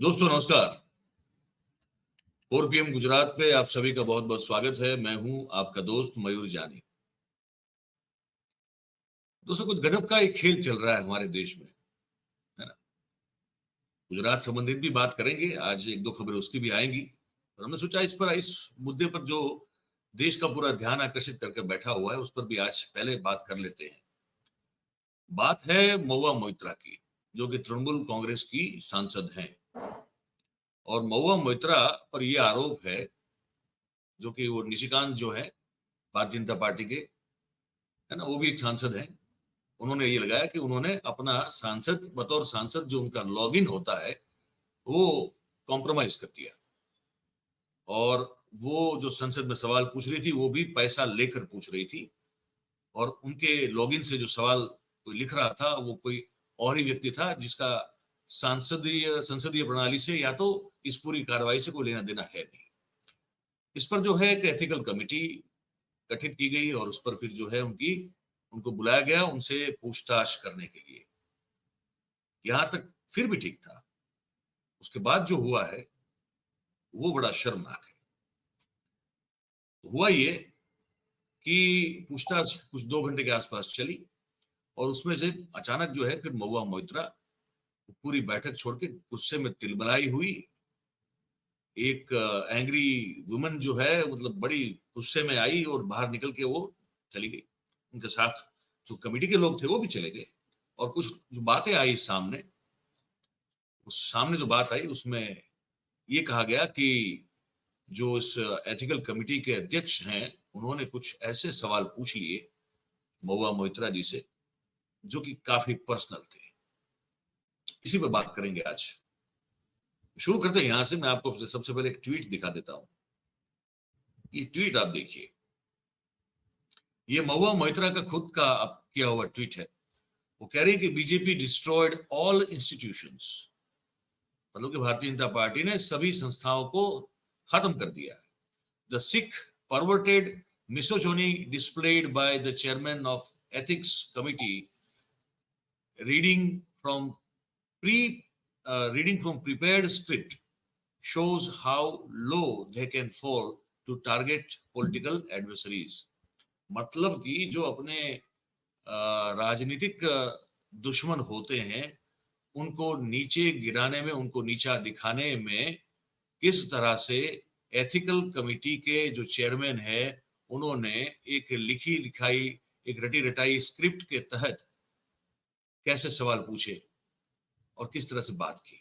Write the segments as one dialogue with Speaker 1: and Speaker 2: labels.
Speaker 1: दोस्तों नमस्कार। 4 PM गुजरात पे आप सभी का बहुत बहुत स्वागत है। मैं हूं आपका दोस्त मयूर जानी। दोस्तों कुछ गजब का एक खेल चल रहा है हमारे देश में, है ना। गुजरात संबंधित भी बात करेंगे, आज एक दो खबरें उसकी भी आएंगी। और हमने सोचा इस मुद्दे पर जो देश का पूरा ध्यान आकर्षित करके बैठा हुआ है उस पर भी आज पहले बात कर लेते हैं। बात है महुआ मोइत्रा की, जो कि तृणमूल कांग्रेस की सांसद हैं। और महुआ मोइत्रा पर यह आरोप है, जो कि वो निशिकांत जो है भारतीय जनता पार्टी के, है ना, वो भी एक सांसद है। उन्होंने ये लगाया कि उन्होंने अपना सांसद, बतौर सांसद जो उनका लॉगिन होता है वो कॉम्प्रोमाइज कर दिया। और वो जो संसद में सवाल पूछ रही थी वो भी पैसा लेकर पूछ रही थी। और उनके लॉगिन से जो सवाल कोई लिख रहा था वो कोई और ही व्यक्ति था, जिसका संसदीय प्रणाली से या तो इस पूरी कार्रवाई से कोई लेना देना है नहीं। इस पर जो है एक एथिकल कमेटी गठित की गई और उस पर फिर जो है उनको बुलाया गया उनसे पूछताछ करने के लिए। यहां तक फिर भी ठीक था। उसके बाद जो हुआ है वो बड़ा शर्मनाक है। तो हुआ ये कि पूछताछ कुछ 2 घंटे के आसपास चली और उसमें से अचानक जो है फिर महुआ मोइत्रा पूरी बैठक छोड़ के गुस्से में तिलमिलाई हुई। एक एंग्री वुमन जो है, मतलब बड़ी गुस्से में आई और बाहर निकल के वो चली गई। उनके साथ जो कमेटी के लोग थे वो भी चले गए। और कुछ जो बातें आई सामने, उस सामने जो बात आई उसमें ये कहा गया कि जो इस एथिकल कमेटी के अध्यक्ष हैं उन्होंने कुछ ऐसे सवाल पूछ लिए महुआ मोइत्रा जी से जो कि काफी पर्सनल थे। इसी पर बात करेंगे आज। शुरू करते हैं यहां से। मैं आपको सबसे पहले एक ट्वीट दिखा देता हूं। ये ट्वीट आप देखिए। ये महुआ मोइत्रा का खुद का किया हुआ ट्वीट है। वो कह रही है कि बीजेपी डिस्ट्रॉयड ऑल इंस्टीट्यूशंस, मतलब कि भारतीय जनता पार्टी ने सभी संस्थाओं को खत्म कर दिया है। The sick perverted misogyny displayed by the chairman of ethics committee reading from pre reading from prepared script shows how low they can fall to target political adversaries। मतलब कि जो अपने राजनीतिक दुश्मन होते हैं उनको नीचे गिराने में, उनको नीचा दिखाने में किस तरह से एथिकल कमेटी के जो चेयरमैन है उन्होंने एक लिखी लिखाई, एक रटी रटाई स्क्रिप्ट के तहत कैसे सवाल पूछे और किस तरह से बात की।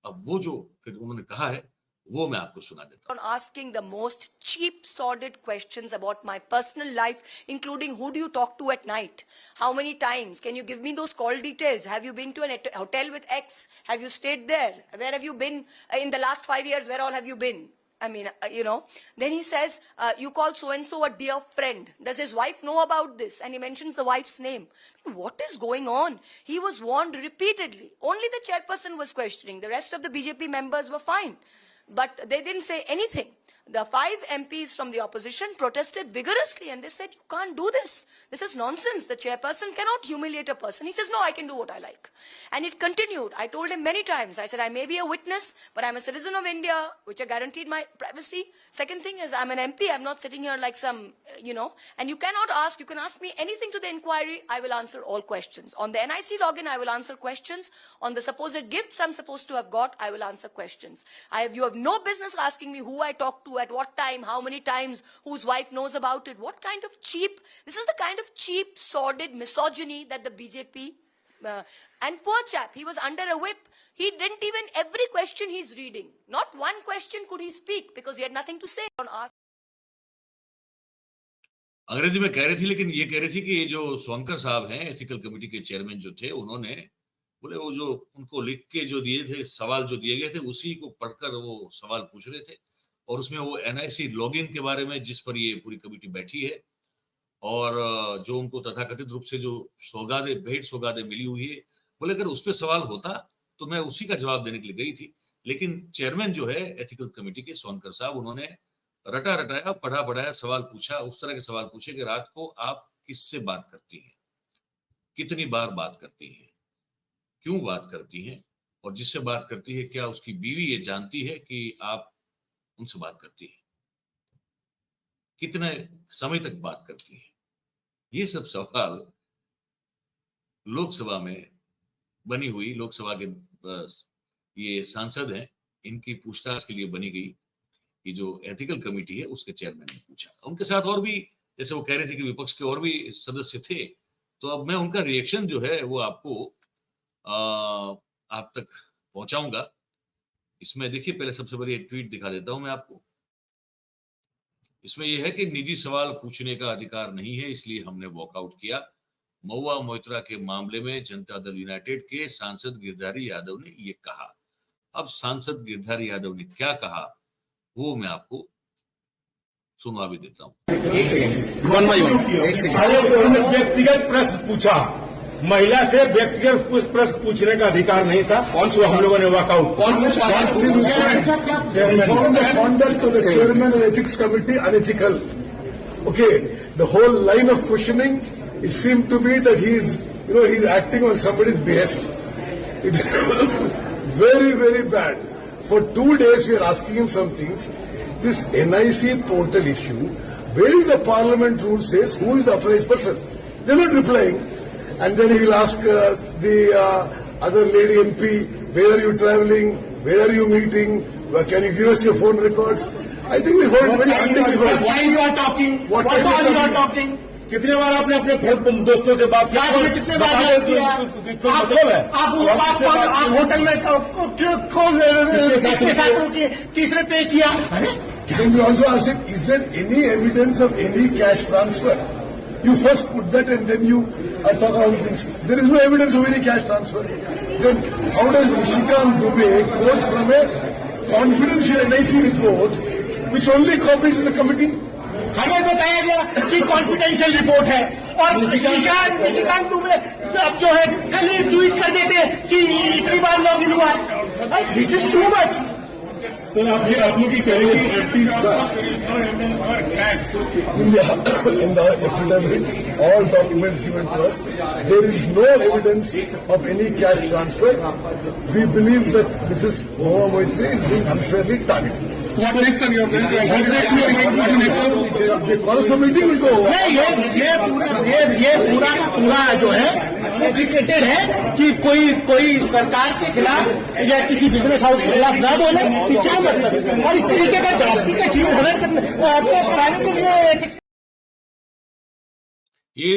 Speaker 1: अब वो जो फिर उन्होंने कहा है वो मैं आपको सुना देता
Speaker 2: on asking the most cheap, sordid questions about my personal life, including who do you talk to at night? How many times? Can you give me those call details? Have you been to a hotel with X? Have you stayed there? Where have you been in the last 5 years? Where all have you been? I mean, Then he says, you call so-and-so a dear friend. Does his wife know about this? And he mentions the wife's name. What is going on? He was warned repeatedly. Only the chairperson was questioning. The rest of the BJP members were fine. But they didn't say anything. The 5 MPs from the opposition protested vigorously and they said, you can't do this. This is nonsense. The chairperson cannot humiliate a person. He says, no, I can do what I like. And it continued. I told him many times, I said, I may be a witness, but I'm a citizen of India, which are guaranteed my privacy. Second thing is, I'm an MP. I'm not sitting here like some, and you cannot ask, you can ask me anything to the inquiry. I will answer all questions. On the NIC login, I will answer questions. On the supposed gifts I'm supposed to have got, I will answer questions. You have no business asking me who I talk to, at what time, how many times, whose wife knows about it. What kind of this is the kind of cheap, sordid misogyny that the BJP, and poor chap, he was under a whip. He didn't even, every question he's reading, not one question could he speak because he had nothing to say on ask.
Speaker 1: अंग्रेजी में कह रही थी, लेकिन ये कह रही थी कि ये जो सोनकर साहब हैं, एथिकल कमेटी के चेयरमैन जो थे, उन्होंने बोले वो जो उनको लिख के जो दिए थे, सवाल जो दिए गए थे, उसी को पढ़कर वो सवाल पूछ रहे थे। और उसमें वो NIC लॉगिन के बारे में, जिस पर ये पूरी कमेटी बैठी है, और जो उनको तथाकथित रूप से जो भेंट सौगादें मिली हुई है, बोले अगर उस पर सवाल होता तो मैं उसी का जवाब देने के लिए गई थी। लेकिन चेयरमैन जो है एथिकल कमेटी के, सोनकर साहब, उन्होंने रटा रटाया, पढ़ा पढ़ाया सवाल पूछा। उस तरह के सवाल पूछे कि रात को आप किससे बात करती हैं, कितनी बार बात करती हैं, क्यों बात करती हैं, और जिससे बात करती है क्या उसकी बीवी ये जानती है कि आप उनसे बात करती है, कितने समय तक बात करती है? ये सब सवाल लोकसभा में बनी हुई, लोकसभा के ये सांसद हैं, इनकी पूछताछ के लिए बनी गई कि जो एथिकल कमेटी है उसके चेयरमैन ने पूछा। उनके साथ और भी, जैसे वो कह रहे थे कि विपक्ष के और भी सदस्य थे, तो अब मैं उनका रिएक्शन जो है वो आपको आप तक पहुंचाऊंगा। इसमें देखिए, पहले सबसे पहले एक ट्वीट दिखा देता हूं मैं आपको। इसमें यह है कि निजी सवाल पूछने का अधिकार नहीं है, इसलिए हमने वॉकआउट किया। महुआ मोइत्रा के मामले में जनता दल यूनाइटेड के सांसद गिरधारी यादव ने ये कहा। अब सांसद गिरधारी यादव ने क्या कहा वो मैं आपको सुनवा भी देता हूं।
Speaker 3: व्यक्तिगत प्रश्न पूछा, महिला से व्यक्तिगत प्रश्न पूछने का अधिकार नहीं था। कौन सा हम लोगों ने walkout?
Speaker 4: Conduct of the chairman of the ethics committee unethical. Okay, the whole line of questioning, it seemed to be that he's acting on somebody's behest. It is very, very bad. For 2 days we are asking him some things. This NIC portal issue, where is the parliament rule says who is the authorized person? They're not replying. And then he will ask the other lady MP, where are you traveling? Where are you meeting? Can you give us your phone records? I think we heard very undignified.
Speaker 3: Why you are talking?
Speaker 4: What
Speaker 3: Why
Speaker 4: are you
Speaker 3: are talking? कितने बार आपने अपने दोस्तों से बात किया? आपने कितने बार किया? मतलब है आप होटल में किसके साथ रुके? किसने पे किया?
Speaker 4: Can we also ask him, is there any evidence of any cash transfer? You first put that and then you talk all the things. There is no evidence of any cash transfer. Then how does Nishikant Dubey quote from a confidential NIC report which only copies in the committee?
Speaker 3: हमें बताया गया कि confidential report है और निशिकांत दुबे अब जो है कल ही ट्वीट कर देते कि इतनी बार लॉग इन हुआ है। This is too much. Sir आप लोग की कहेंगे
Speaker 4: in the affidavit, all documents given to us, there is no evidence of any cash transfer. We believe that Mrs. Mahua Moitri is being unfairly targeted.
Speaker 3: What next, sir? You are going to
Speaker 4: The call for meeting will go over.
Speaker 3: ये पूरा का पूरा जो है fabricated है कि कोई सरकार के खिलाफ या किसी बिजनेस हाउस के खिलाफ ना बोले, कि क्या मतलब है? और इस तरीके का जाति का जीव हनन कराने के लिए
Speaker 1: ये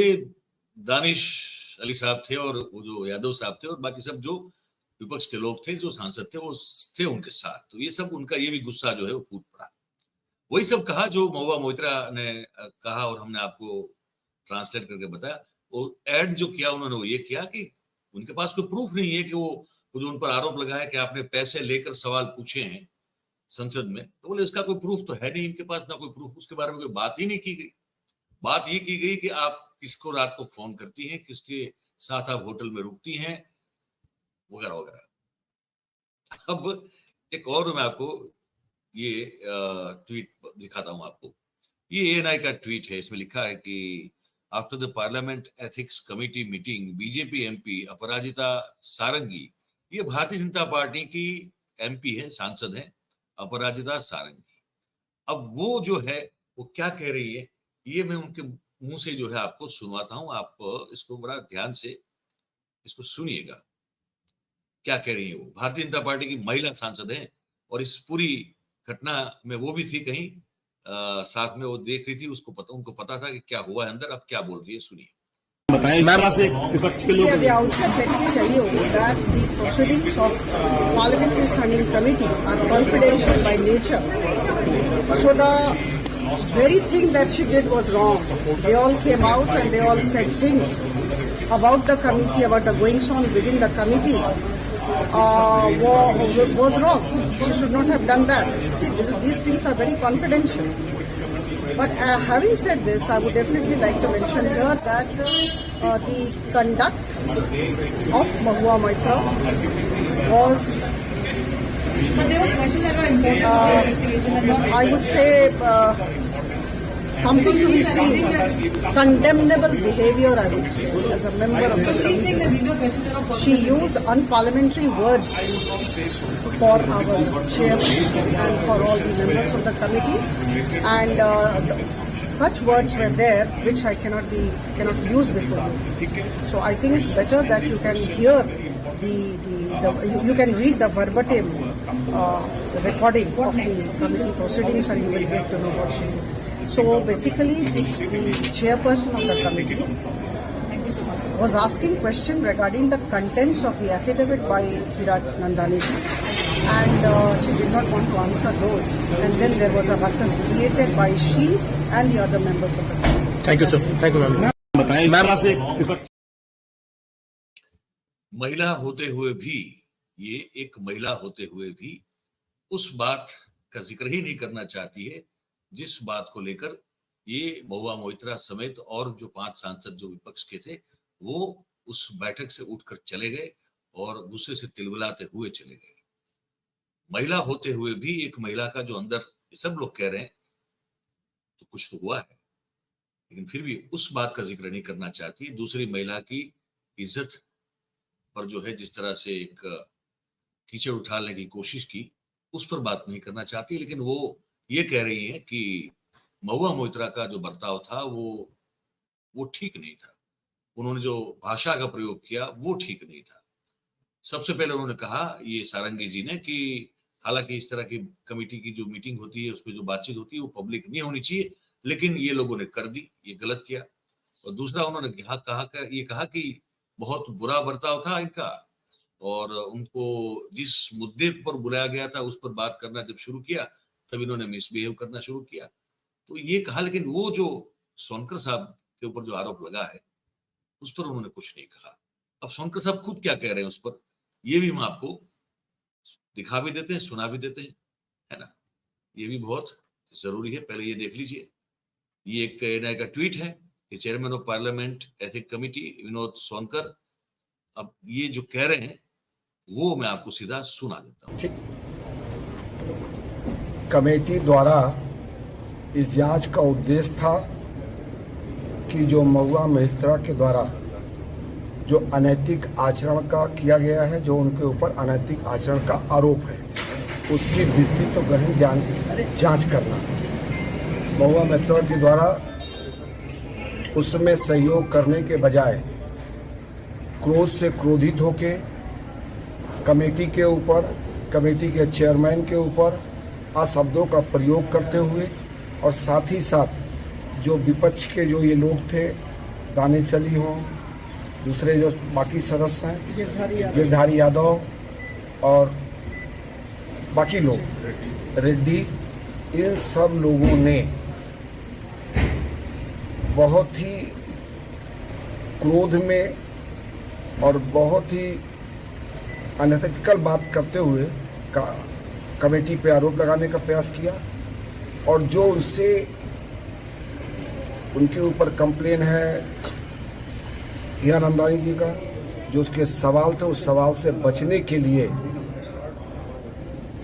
Speaker 1: दानिश अली साहब थे और वो जो यादव साहब थे और बाकी सब जो विपक्ष के लोग थे, जो सांसद थे, वो थे उनके साथ। तो ये सब उनका ये भी गुस्सा जो है वो फूट पड़ा। वही सब कहा जो महुआ मोइत्रा ने कहा और हमने आपको ट्रांसलेट करके बताया। वो ऐड जो किया उन्होंने वो ये किया कि उनके पास कोई प्रूफ नहीं है कि वो जो उन पर आरोप लगा है कि आपने पैसे लेकर सवाल पूछे हैं संसद में, तो बोले इसका कोई प्रूफ तो है नहीं इनके पास, ना कोई प्रूफ, उसके बारे में कोई बात ही नहीं की गई। बात ये की गई कि आप किसको रात को फोन करती हैं, किसके साथ आप होटल में रुकती हैं, वगैरह वगैरह। अब एक और मैं आपको ये ट्वीट दिखाता हूं आपको। ये एएनआई का ट्वीट है। इसमें लिखा है कि after the parliament ethics committee meeting BJP MP Aparajita Sarangi, ये भारतीय जनता पार्टी की एमपी है, सांसद है अपराजिता सारंगी। अब वो जो है वो क्या कह रही है ये मैं उनके मुंह से जो है आपको सुनवाता हूं। आप इसको बड़ा ध्यान से इसको सुनिएगा, क्या कह रही है वो। भारतीय जनता पार्टी की महिला सांसद है और इस पूरी घटना में वो भी थी कहीं साथ में, वो देख रही थी, उनको पता था कि क्या हुआ है अंदर। अब क्या बोल रही है सुनिए।
Speaker 3: विपक्ष के लोग
Speaker 5: proceedings of Parliamentary Standing Committee are confidential by nature. So the very thing that she did was wrong. They all came out and they all said things about the committee, about the goings on within the committee was wrong. She should not have done that. See, these things are very confidential. But having said this, I would definitely like to mention here that the conduct of Mahua Moitra was,
Speaker 6: but there were questions that were important in the investigation.
Speaker 5: I would say, something to be seen. Condemnable behavior, I would say, as a member of the committee. She used unparliamentary words for our chairman and for all the members of the committee, and such words were there which I cannot use before you. So I think it's better that you can hear you can read the verbatim recording of the committee proceedings, and you will get to know what she did. So basically, the chairperson of the committee was asking question regarding the contents of the affidavit by Virat Nandani, and she did not want to answer those. And then there was a ruckus created by she and the other members of the committee.
Speaker 3: Thank you sir, thank you ma'am. Ma'am
Speaker 1: महिला होते हुए भी, ये एक महिला होते हुए भी उस बात का जिक्र ही नहीं करना चाहती है जिस बात को लेकर ये महुआ मोइत्रा समेत और जो 5 सांसद जो विपक्ष के थे वो उस बैठक से उठकर चले गए और गुस्से से तिलमिलाते हुए चले गए। महिला होते हुए भी एक महिला का जो अंदर सब लोग कह रहे हैं तो कुछ तो हुआ है, लेकिन फिर भी उस बात का जिक्र नहीं करना चाहती। दूसरी महिला की इज्जत पर जो है जिस तरह से एक कीचड़ उठाने की कोशिश की, उस पर बात नहीं करना चाहती, लेकिन वो ये कह रही है कि महुआ मोइत्रा का जो बर्ताव था वो ठीक नहीं था। उन्होंने जो भाषा का प्रयोग किया वो ठीक नहीं था। सबसे पहले उन्होंने कहा ये सारंगी जी ने कि हालांकि इस तरह की कमेटी की जो मीटिंग होती है उसमें जो बातचीत होती है वो पब्लिक नहीं होनी चाहिए, लेकिन ये लोगों ने कर दी, ये गलत किया। और दूसरा उन्होंने कहा कि बहुत बुरा बर्ताव था इनका और उनको जिस मुद्दे पर बुलाया गया था उस पर बात करना जब शुरू किया तब इन्होंने मिसबिहेव करना शुरू किया। तो ये कहा, लेकिन वो जो सोनकर साहब के ऊपर जो आरोप लगा है उस पर उन्होंने कुछ नहीं कहा। अब सोनकर साहब खुद क्या कह रहे हैं उस पर, ये भी हम आपको दिखा भी देते हैं, सुना भी देते हैं, है ना। ये भी बहुत जरूरी है, पहले ये देख लीजिए। ये एक एनआई का ट्वीट है, chairman of parliament ethic committee Vinod Sonkar. अब ये जो कह रहे हैं वो मैं आपको सीधा सुना देता हूं।
Speaker 4: कमेटी द्वारा इस जांच का उद्देश्य था कि जो महुआ मोइत्रा के द्वारा जो अनैतिक आचरण का किया गया है, जो उनके ऊपर अनैतिक आचरण का आरोप है, उसकी विस्तृत तो गहन जांच करना। महुआ मोइत्रा के द्वारा उसमें सहयोग करने के बजाय क्रोध से क्रोधित होके कमेटी के ऊपर, कमेटी के चेयरमैन के ऊपर अशब्दों का प्रयोग करते हुए और साथ ही साथ जो विपक्ष के जो ये लोग थे, दानिश अली हों, दूसरे जो बाकी सदस्य हैं, गिरधारी यादव और बाकी लोग, रेड्डी, इन सब लोगों ने बहुत ही क्रोध में और बहुत ही अनएथिकल बात करते हुए कमेटी पे आरोप लगाने का प्रयास किया। और जो उनसे उनके ऊपर कंप्लेन है हीरा नंदानी जी का, जो उसके सवाल थे, उस सवाल से बचने के लिए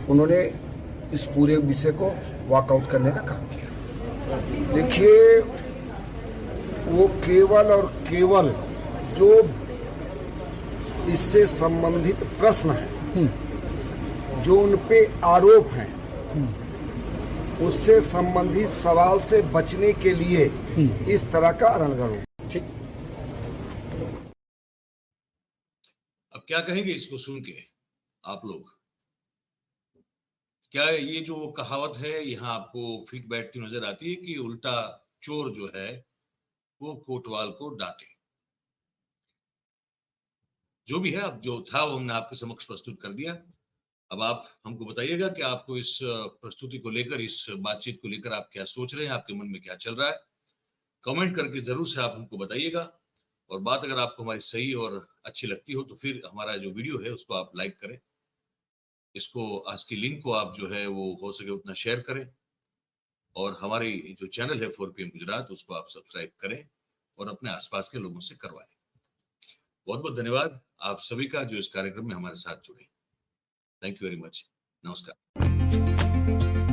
Speaker 4: उन्होंने इस पूरे विषय को वॉकआउट करने का काम किया। देखिए, वो केवल और केवल जो इससे संबंधित प्रश्न है, जो उन पे आरोप हैं, उससे संबंधित सवाल से बचने के लिए इस तरह का रणगाड़। ठीक,
Speaker 1: अब क्या कहेंगे इसको सुन के आप लोग? क्या ये जो कहावत है यहाँ आपको फिट बैठती नजर आती है कि उल्टा चोर जो है वो कोतवाल को डांटे? जो भी है, अब जो था वो हमने आपके समक्ष प्रस्तुत कर दिया। अब आप हमको बताइएगा कि आपको इस प्रस्तुति को लेकर, इस बातचीत को लेकर आप क्या सोच रहे हैं, आपके मन में क्या चल रहा है। कमेंट करके जरूर से आप हमको बताइएगा। और बात अगर आपको हमारी सही और अच्छी लगती हो तो फिर हमारा जो वीडियो है उसको आप लाइक करें, इसको, आज की लिंक को आप जो है वो हो सके उतना शेयर करें, और हमारी जो चैनल है 4PM गुजरात उसको आप सब्सक्राइब करें और अपने आसपास के लोगों से करवाएं। बहुत बहुत धन्यवाद आप सभी का जो इस कार्यक्रम में हमारे साथ जुड़े। Thank you very much. नमस्कार।